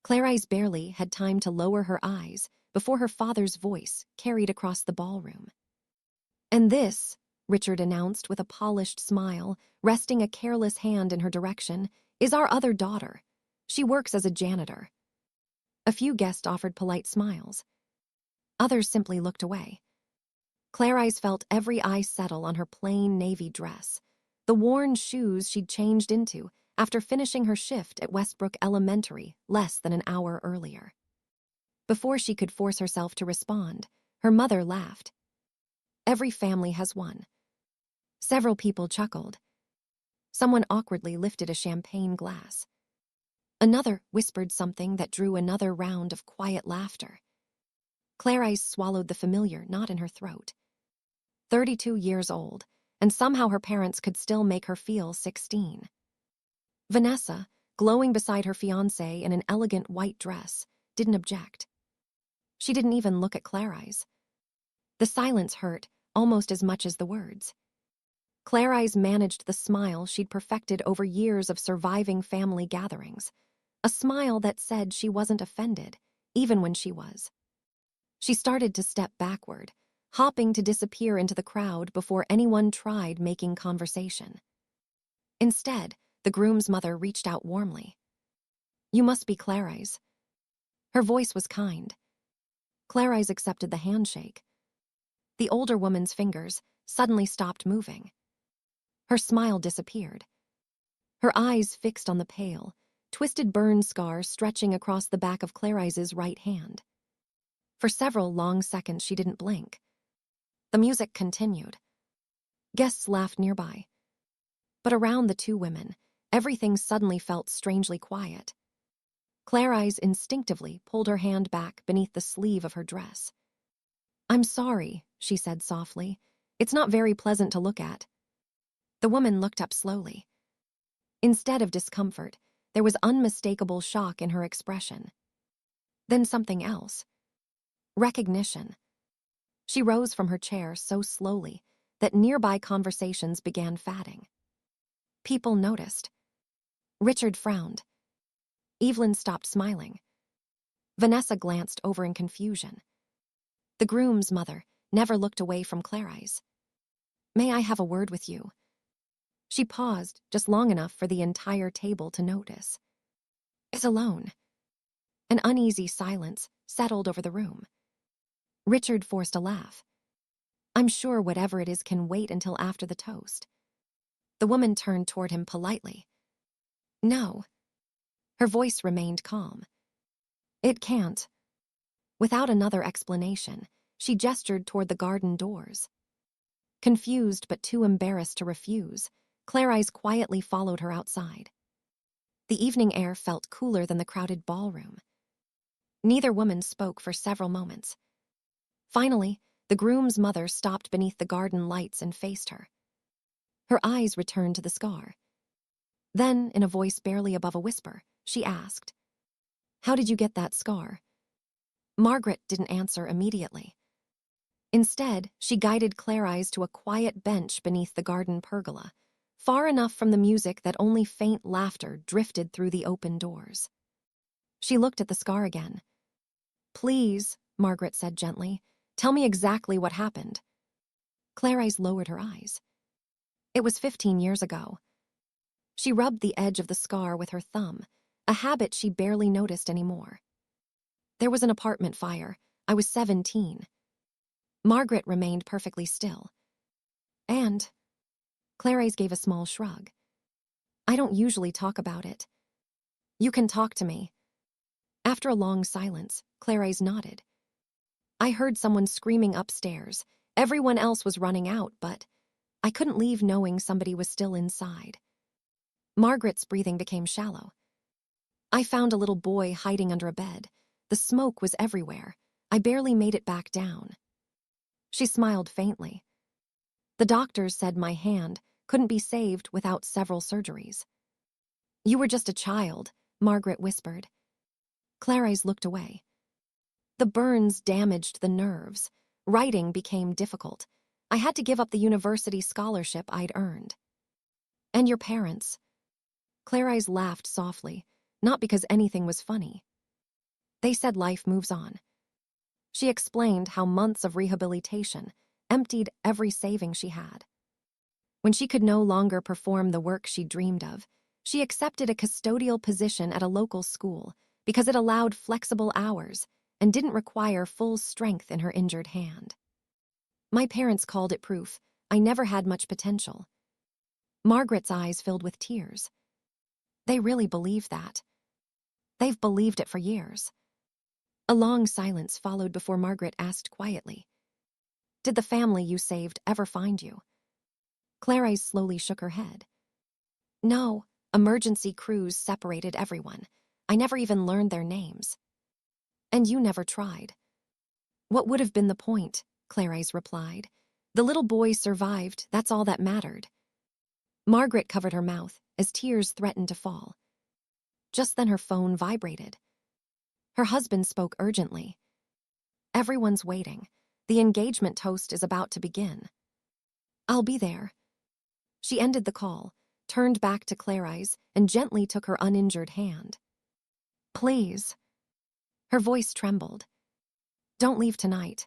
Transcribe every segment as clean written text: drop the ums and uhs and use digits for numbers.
Clarise barely had time to lower her eyes before her father's voice carried across the ballroom. "And this," Richard announced with a polished smile, resting a careless hand in her direction, "is our other daughter. She works as a janitor." A few guests offered polite smiles. Others simply looked away. Clarise felt every eye settle on her plain navy dress, the worn shoes she'd changed into after finishing her shift at Westbrook Elementary less than an hour earlier. Before she could force herself to respond, her mother laughed. "Every family has one." Several people chuckled. Someone awkwardly lifted a champagne glass. Another whispered something that drew another round of quiet laughter. Clarise swallowed the familiar knot in her throat. 32 years old, and somehow her parents could still make her feel 16. Vanessa, glowing beside her fiancé in an elegant white dress, didn't object. She didn't even look at Clarise. The silence hurt almost as much as the words. Clarise managed the smile she'd perfected over years of surviving family gatherings, a smile that said she wasn't offended, even when she was. She started to step backward, hopping to disappear into the crowd before anyone tried making conversation. Instead, the groom's mother reached out warmly. "You must be Clarise." Her voice was kind. Clarise accepted the handshake. The older woman's fingers suddenly stopped moving. Her smile disappeared. Her eyes fixed on the pale, twisted burn scar stretching across the back of Clarise's right hand. For several long seconds she didn't blink. The music continued. Guests laughed nearby. But around the two women, everything suddenly felt strangely quiet. Clarise instinctively pulled her hand back beneath the sleeve of her dress. "I'm sorry," she said softly. "It's not very pleasant to look at." The woman looked up slowly. Instead of discomfort, there was unmistakable shock in her expression. Then something else. Recognition. She rose from her chair so slowly that nearby conversations began fading. People noticed. Richard frowned. Evelyn stopped smiling. Vanessa glanced over in confusion. The groom's mother never looked away from Clarise. "May I have a word with you?" She paused just long enough for the entire table to notice. "Is alone." An uneasy silence settled over the room. Richard forced a laugh. "I'm sure whatever it is can wait until after the toast." The woman turned toward him politely. "No." Her voice remained calm. "It can't." Without another explanation, she gestured toward the garden doors. Confused but too embarrassed to refuse, Clarise quietly followed her outside. The evening air felt cooler than the crowded ballroom. Neither woman spoke for several moments. Finally, the groom's mother stopped beneath the garden lights and faced her. Her eyes returned to the scar. Then, in a voice barely above a whisper, she asked, "How did you get that scar?" Margaret didn't answer immediately. Instead, she guided Clarise to a quiet bench beneath the garden pergola, far enough from the music that only faint laughter drifted through the open doors. She looked at the scar again. "Please," Margaret said gently, "tell me exactly what happened." Clarise lowered her eyes. "It was 15 years ago." She rubbed the edge of the scar with her thumb, a habit she barely noticed anymore. "There was an apartment fire. I was 17. Margaret remained perfectly still. "And?" Clarice gave a small shrug. "I don't usually talk about it." "You can talk to me." After a long silence, Clarice nodded. "I heard someone screaming upstairs. Everyone else was running out, but I couldn't leave knowing somebody was still inside." Margaret's breathing became shallow. "I found a little boy hiding under a bed. The smoke was everywhere. I barely made it back down." She smiled faintly. "The doctors said my hand couldn't be saved without several surgeries." "You were just a child," Margaret whispered. Clarice looked away. "The burns damaged the nerves. Writing became difficult. I had to give up the university scholarship I'd earned." "And your parents?" Clarice laughed softly, not because anything was funny, They said life moves on. She explained how months of rehabilitation emptied every saving she had. When she could no longer perform the work she dreamed of, she accepted a custodial position at a local school because it allowed flexible hours and didn't require full strength in her injured hand. My parents called it proof I never had much potential. Margaret's eyes filled with tears. They really believe that. They've believed it for years. A long silence followed before Margaret asked quietly, "Did the family you saved ever find you?" Clarise slowly shook her head. "No, emergency crews separated everyone. I never even learned their names." "And you never tried." "What would have been the point?" Clarise replied. "The little boy survived, that's all that mattered." Margaret covered her mouth as tears threatened to fall. Just then her phone vibrated. Her husband spoke urgently. "Everyone's waiting. The engagement toast is about to begin." "I'll be there." She ended the call, turned back to Clarise, and gently took her uninjured hand. "Please." Her voice trembled. "Don't leave tonight."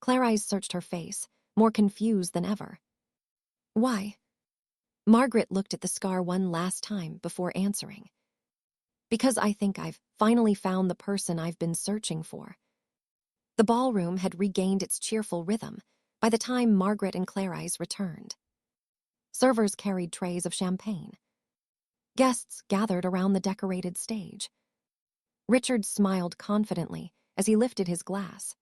Clarise searched her face, more confused than ever. "Why?" Margaret looked at the scar one last time before answering. "Because I think I've finally found the person I've been searching for." The ballroom had regained its cheerful rhythm by the time Margaret and Clarise returned. Servers carried trays of champagne. Guests gathered around the decorated stage. Richard smiled confidently as he lifted his glass.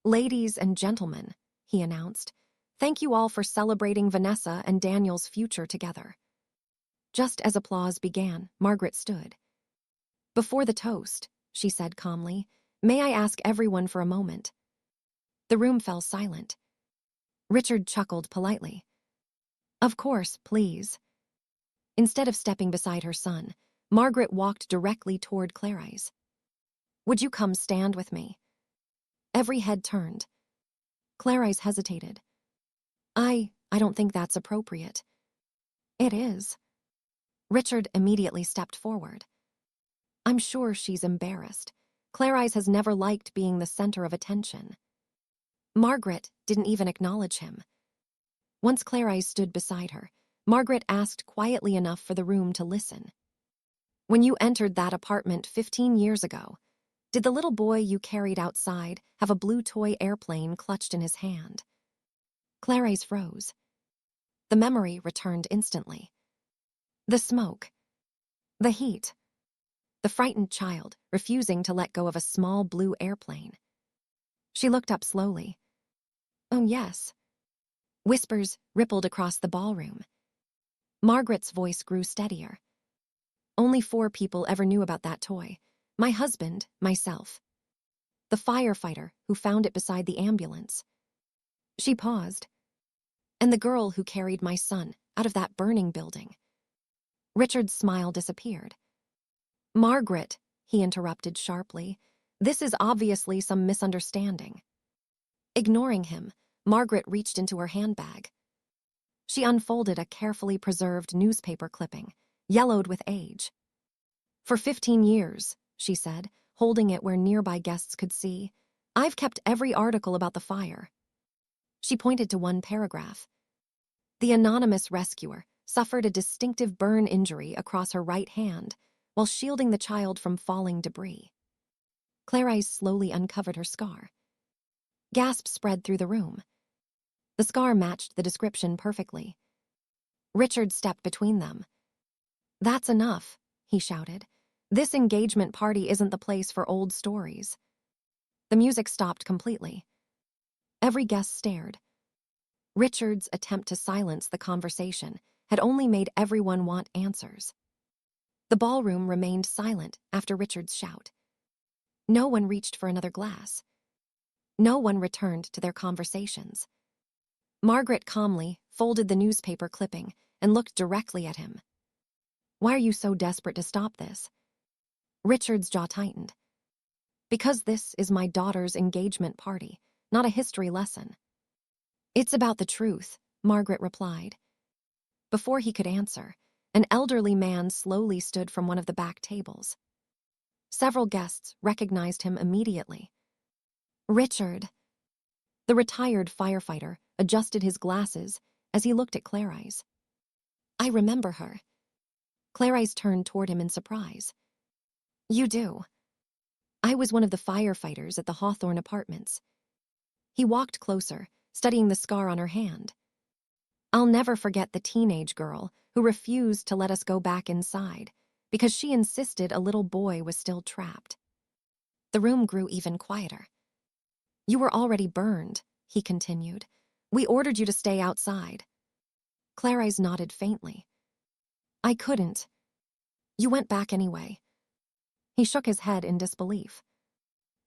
"Ladies and gentlemen," he announced, "thank you all for celebrating Vanessa and Daniel's future together." Just as applause began, Margaret stood. "Before the toast," she said calmly, "may I ask everyone for a moment?" The room fell silent. Richard chuckled politely. "Of course, please." Instead of stepping beside her son, Margaret walked directly toward Clarise. "Would you come stand with me?" Every head turned. Clarise hesitated. I don't think that's appropriate." "It is." Richard immediately stepped forward. "I'm sure she's embarrassed. Clarise has never liked being the center of attention." Margaret didn't even acknowledge him. Once Clarise stood beside her, Margaret asked quietly enough for the room to listen. "When you entered that apartment 15 years ago, did the little boy you carried outside have a blue toy airplane clutched in his hand?" Clarise froze. The memory returned instantly. The smoke. The heat. The frightened child refusing to let go of a small blue airplane. She looked up slowly. "Oh, yes." Whispers rippled across the ballroom. Margaret's voice grew steadier. "Only 4 people ever knew about that toy. My husband, myself. The firefighter who found it beside the ambulance." She paused. "And the girl who carried my son out of that burning building." Richard's smile disappeared. "Margaret," he interrupted sharply, "this is obviously some misunderstanding." Ignoring him, Margaret reached into her handbag. She unfolded a carefully preserved newspaper clipping, yellowed with age. "For 15 years, she said, holding it where nearby guests could see, "I've kept every article about the fire." She pointed to one paragraph. "The anonymous rescuer suffered a distinctive burn injury across her right hand while shielding the child from falling debris." Clarise slowly uncovered her scar. Gasps spread through the room. The scar matched the description perfectly. Richard stepped between them. "That's enough," he shouted. "This engagement party isn't the place for old stories." The music stopped completely. Every guest stared. Richard's attempt to silence the conversation had only made everyone want answers. The ballroom remained silent after Richard's shout. No one reached for another glass. No one returned to their conversations. Margaret calmly folded the newspaper clipping and looked directly at him. "Why are you so desperate to stop this?" Richard's jaw tightened. "Because this is my daughter's engagement party, not a history lesson." "It's about the truth," Margaret replied. Before he could answer, an elderly man slowly stood from one of the back tables. Several guests recognized him immediately. Richard. The retired firefighter adjusted his glasses as he looked at Clarise. I remember her. Clarise turned toward him in surprise. You do. I was one of the firefighters at the Hawthorne apartments. He walked closer, studying the scar on her hand. I'll never forget the teenage girl who refused to let us go back inside because she insisted a little boy was still trapped. The room grew even quieter. You were already burned, he continued. We ordered you to stay outside. Clarise nodded faintly. I couldn't. You went back anyway. He shook his head in disbelief.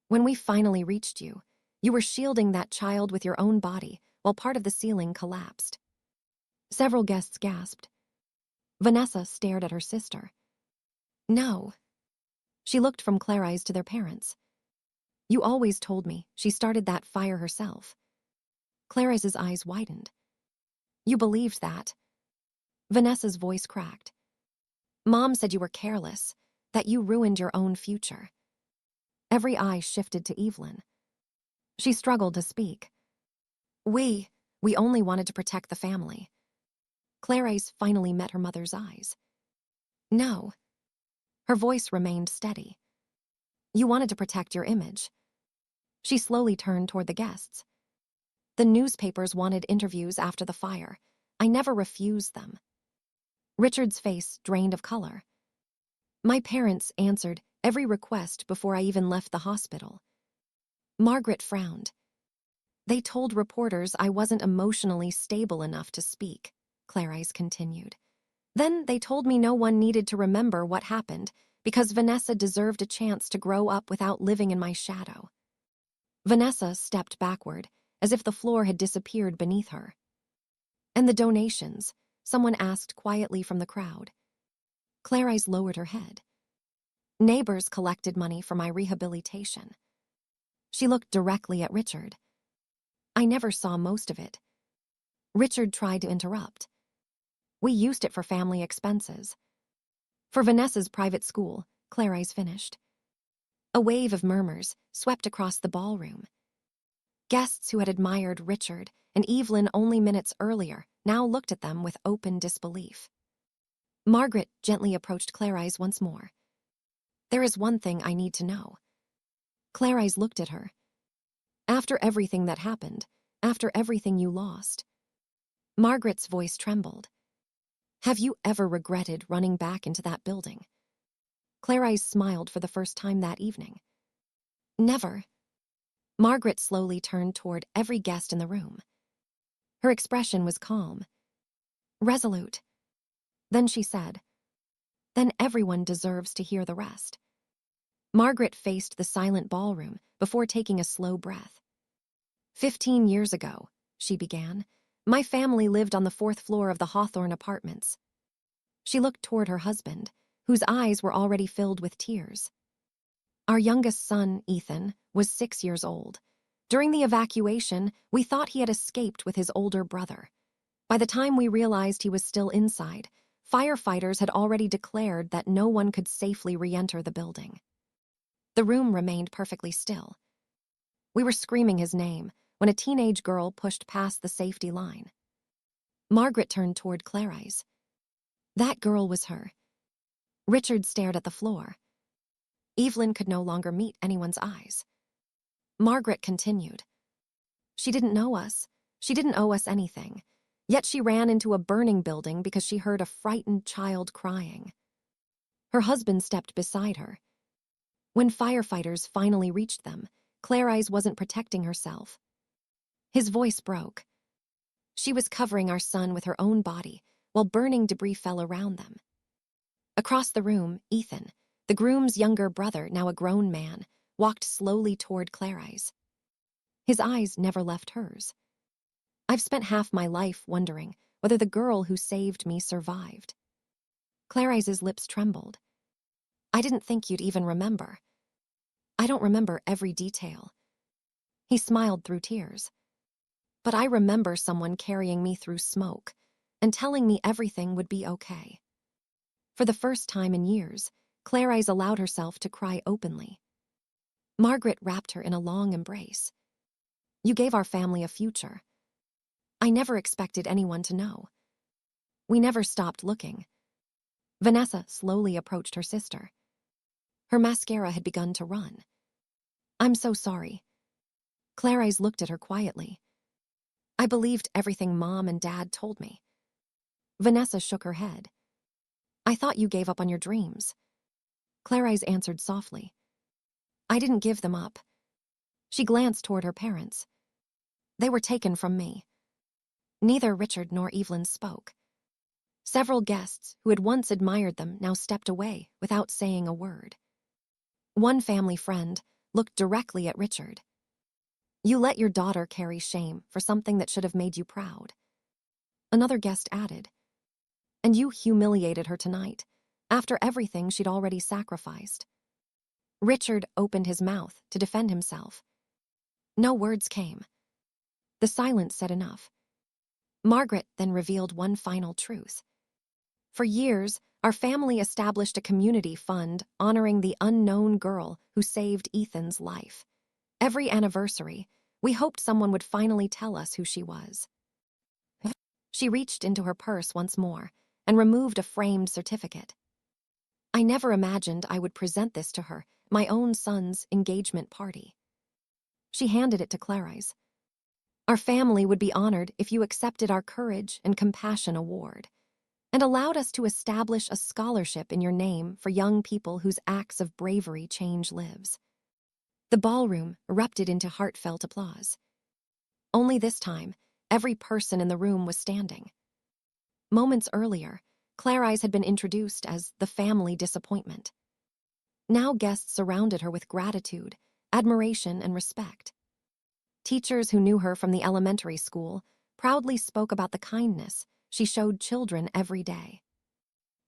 When we finally reached you, you were shielding that child with your own body while part of the ceiling collapsed. Several guests gasped. Vanessa stared at her sister. No. She looked from Clarise to their parents. You always told me she started that fire herself. Clarice's eyes widened. You believed that. Vanessa's voice cracked. Mom said you were careless, that you ruined your own future. Every eye shifted to Evelyn. She struggled to speak. We only wanted to protect the family. Clarice finally met her mother's eyes. No. Her voice remained steady. You wanted to protect your image. She slowly turned toward the guests. The newspapers wanted interviews after the fire. I never refused them. Richard's face drained of color. My parents answered every request before I even left the hospital. Margaret frowned. They told reporters I wasn't emotionally stable enough to speak, Clarice continued. Then they told me no one needed to remember what happened because Vanessa deserved a chance to grow up without living in my shadow. Vanessa stepped backward, as if the floor had disappeared beneath her. And the donations, someone asked quietly from the crowd. Clarice lowered her head. Neighbors collected money for my rehabilitation. She looked directly at Richard. I never saw most of it. Richard tried to interrupt. We used it for family expenses. For Vanessa's private school, Clarice finished. A wave of murmurs swept across the ballroom. Guests who had admired Richard and Evelyn only minutes earlier now looked at them with open disbelief. Margaret gently approached Clarice once more. There is one thing I need to know. Clarice looked at her. After everything that happened, after everything you lost. Margaret's voice trembled. Have you ever regretted running back into that building? Clarice smiled for the first time that evening. Never. Margaret slowly turned toward every guest in the room. Her expression was calm, resolute. Then she said, then everyone deserves to hear the rest. Margaret faced the silent ballroom before taking a slow breath. 15 years ago, she began, my family lived on the 4th floor of the Hawthorne apartments. She looked toward her husband, whose eyes were already filled with tears. Our youngest son, Ethan, was 6 years old. During the evacuation, we thought he had escaped with his older brother. By the time we realized he was still inside, firefighters had already declared that no one could safely re-enter the building. The room remained perfectly still. We were screaming his name when a teenage girl pushed past the safety line. Margaret turned toward Clarice. That girl was her. Richard stared at the floor. Evelyn could no longer meet anyone's eyes. Margaret continued. She didn't know us. She didn't owe us anything. Yet she ran into a burning building because she heard a frightened child crying. Her husband stepped beside her. When firefighters finally reached them, Clarice wasn't protecting herself. His voice broke. She was covering our son with her own body while burning debris fell around them. Across the room, Ethan, the groom's younger brother, now a grown man, walked slowly toward Clarice. His eyes never left hers. I've spent half my life wondering whether the girl who saved me survived. Clarice's lips trembled. I didn't think you'd even remember. I don't remember every detail. He smiled through tears. But I remember someone carrying me through smoke and telling me everything would be okay. For the first time in years, Clarise allowed herself to cry openly. Margaret wrapped her in a long embrace. You gave our family a future. I never expected anyone to know. We never stopped looking. Vanessa slowly approached her sister. Her mascara had begun to run. I'm so sorry. Clarise looked at her quietly. I believed everything Mom and Dad told me. Vanessa shook her head. I thought you gave up on your dreams. Clarise answered softly. I didn't give them up. She glanced toward her parents. They were taken from me. Neither Richard nor Evelyn spoke. Several guests who had once admired them now stepped away without saying a word. One family friend looked directly at Richard. You let your daughter carry shame for something that should have made you proud. Another guest added, and you humiliated her tonight, after everything she'd already sacrificed. Richard opened his mouth to defend himself. No words came. The silence said enough. Margaret then revealed one final truth. For years, our family established a community fund honoring the unknown girl who saved Ethan's life. Every anniversary, we hoped someone would finally tell us who she was. She reached into her purse once more and removed a framed certificate. I never imagined I would present this to her, my own son's engagement party. She handed it to Clarise. Our family would be honored if you accepted our Courage and Compassion Award and allowed us to establish a scholarship in your name for young people whose acts of bravery change lives. The ballroom erupted into heartfelt applause. Only this time, every person in the room was standing. Moments earlier, Clarise had been introduced as the family disappointment. Now guests surrounded her with gratitude, admiration, and respect. Teachers who knew her from the elementary school proudly spoke about the kindness she showed children every day.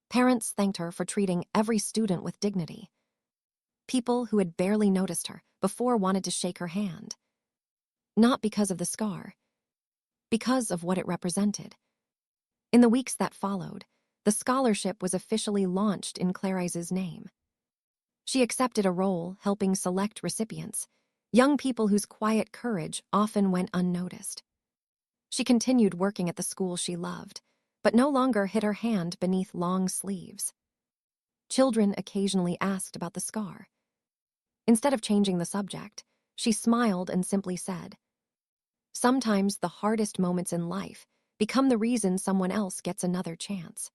Parents thanked her for treating every student with dignity. People who had barely noticed her before wanted to shake her hand. Not because of the scar, because of what it represented. In the weeks that followed, the scholarship was officially launched in Clarice's name. She accepted a role helping select recipients, young people whose quiet courage often went unnoticed. She continued working at the school she loved, but no longer hid her hand beneath long sleeves. Children occasionally asked about the scar. Instead of changing the subject, she smiled and simply said, sometimes the hardest moments in life become the reason someone else gets another chance.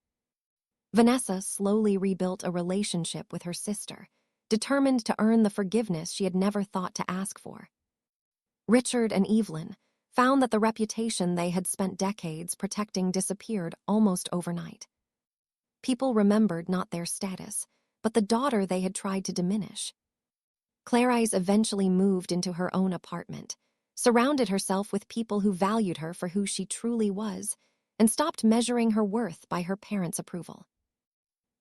Vanessa slowly rebuilt a relationship with her sister, determined to earn the forgiveness she had never thought to ask for. Richard and Evelyn found that the reputation they had spent decades protecting disappeared almost overnight. People remembered not their status, but the daughter they had tried to diminish. Clarise eventually moved into her own apartment, surrounded herself with people who valued her for who she truly was, and stopped measuring her worth by her parents' approval.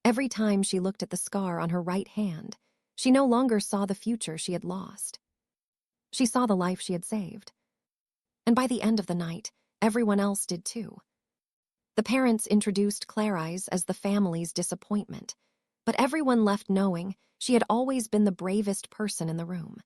Every time she looked at the scar on her right hand, she no longer saw the future she had lost. She saw the life she had saved. And by the end of the night, everyone else did too. The parents introduced Clarise as the family's disappointment, but everyone left knowing she had always been the bravest person in the room.